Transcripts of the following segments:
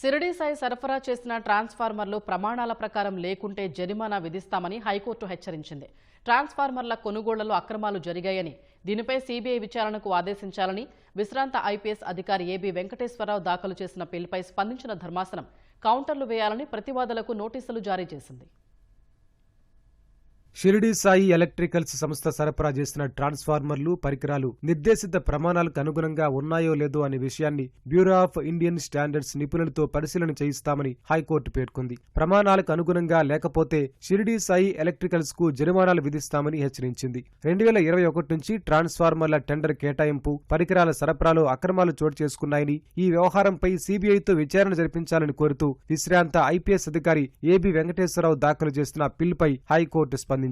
సిరిడి సాయి సరఫరా చేసిన ట్రాన్స్ఫార్మర్లు ప్రమాణాల ప్రకారం లేకుంటే జరిమానా విధిస్తామని హైకోర్టు హెచ్చరించింది. ట్రాన్స్ఫార్మర్ల కొనుగోళ్లలో అక్రమాలు జరిగాయని, దీనిపై సీబీఐ విచారణకు ఆదేశించాలని విశ్రాంత ఐపీఎస్ అధికారి ఏబీ వెంకటేశ్వరరావు దాఖలు చేసిన పిల్పై స్పందించిన ధర్మాసనం కౌంటర్లు వేయాలని ప్రతివాదులకు నోటీసులు జారీ చేసింది. షిరిడి సాయి ఎలక్ట్రికల్స్ సంస్థ సరఫరా చేసిన ట్రాన్స్ఫార్మర్లు, పరికరాలు నిర్దేశిత ప్రమాణాలకు అనుగుణంగా ఉన్నాయో లేదో అనే విషయాన్ని బ్యూరో ఆఫ్ ఇండియన్ స్టాండర్డ్స్ నిపుణులతో పరిశీలన చేయిస్తామని హైకోర్టు పేర్కొంది. ప్రమాణాలకు అనుగుణంగా లేకపోతే షిరిడి సాయి ఎలక్ట్రికల్స్ కు జరిమానాలు విధిస్తామని హెచ్చరించింది. 2021 నుంచి ట్రాన్స్ఫార్మర్ల టెండర్ కేటాయింపు, పరికరాల సరఫరాలో అక్రమాలు చోటు చేసుకున్నాయని, ఈ వ్యవహారంపై సీబీఐతో విచారణ జరిపించాలని కోరుతూ విశ్రాంత ఐపీఎస్ అధికారి ఏబీ వెంకటేశ్వరరావు దాఖలు చేసిన పిల్పై హైకోర్టు స్పందించింది.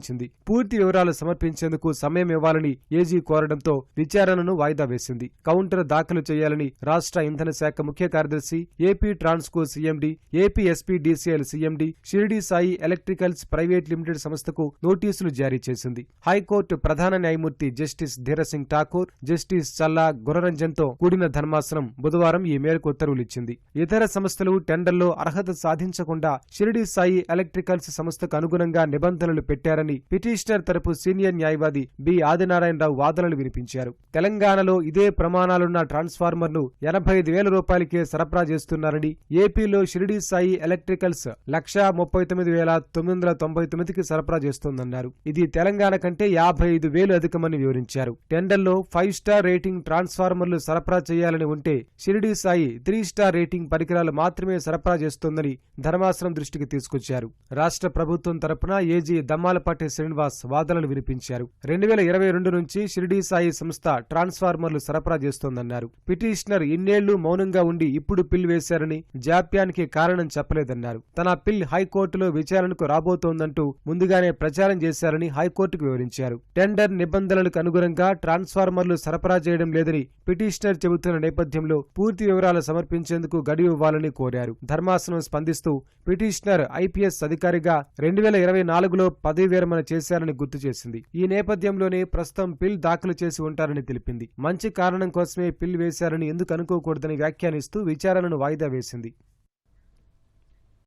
పూర్తి వివరాలు సమర్పించేందుకు సమయం ఇవ్వాలని ఏజీ కోరడంతో విచారణను వాయిదా వేసింది. కౌంటర్ దాఖలు చేయాలని రాష్ట్ర ఇంధన శాఖ ముఖ్య కార్యదర్శి, AP Transco CMD, AP SPDCL CMD, Shirdi Sai electricals private limited సంస్థకు నోటీసులు జారీ చేసింది. హైకోర్టు ప్రధాన న్యాయమూర్తి జస్టిస్ ధీరసింగ్ ఠాకూర్, జస్టిస్ చల్లా గుణరంజన్ తో కూడిన ధర్మాసనం బుధవారం ఈ మేరకు ఉత్తర్వులిచ్చింది. ఇతర సంస్థలు టెండర్లో అర్హత సాధించకుండా షిరిడి సాయి ఎలక్ట్రికల్స్ సంస్థకు అనుగుణంగా నిబంధనలు పెట్టారని పిటిషనర్ తరపు సీనియర్ న్యాయవాది బి ఆదినారాయణరావు వాదనలు వినిపించారు. తెలంగాణలో ఇదే ప్రమాణాలున్న ట్రాన్స్ఫార్మర్ను 85,000 రూపాయలకే సరఫరా చేస్తున్నారని, ఏపీలో షిరిడి సాయి ఎలక్ట్రికల్స్ 139,999కి సరఫరా చేస్తోందన్నారు. ఇది తెలంగాణ కంటే 55,000 అధికమని వివరించారు. టెండర్లో 5 స్టార్ రేటింగ్ ట్రాన్స్ఫార్మర్లు సరఫరా చేయాలని ఉంటే షిరిడి సాయి 3 స్టార్ రేటింగ్ పరికరాలు మాత్రమే సరఫరా చేస్తోందని ధర్మాసనం దృష్టికి తీసుకొచ్చారు. రాష్ట్ర ప్రభుత్వం తరపున ఏజీ దమ్మాలపాటి శ్రీనివాస్ వాదనలు వినిపించారు. 2022 నుంచి షిరిడి సాయి సంస్థ ట్రాన్స్ఫార్మర్లు సరఫరా చేస్తోందన్నారు. పిటిషనర్ ఇన్నేళ్లు మౌనంగా ఉండి ఇప్పుడు పిల్ వేశారని, జాప్యానికి కారణం చెప్పలేదన్నారు. తన పిల్ హైకోర్టులో విచారణకు రాబోతోందంటూ ముందుగానే ప్రచారం చేశారని హైకోర్టుకు వివరించారు. టెండర్ నిబంధనలకు అనుగుణంగా ట్రాన్స్ఫార్మర్లు సరఫరా చేయడం లేదని పిటిషనర్ చెబుతున్న నేపథ్యంలో పూర్తి వివరాలు సమర్పించేందుకు గడువు ఇవ్వాలని కోరారు. ధర్మాసనం స్పందిస్తూ పిటిషనర్ ఐపీఎస్ అధికారిగా 2024లో పదవి విరమణ చేశారని గుర్తు చేసింది. ఈ నేపథ్యంలోనే ప్రస్తుతం పిల్ దాఖలు చేసి ఉంటారని తెలిపింది. మంచి కారణం కోసమే పిల్ వేశారని ఎందుకు అనుకోకూడదని వ్యాఖ్యానిస్తూ విచారణను వాయిదా వేసింది.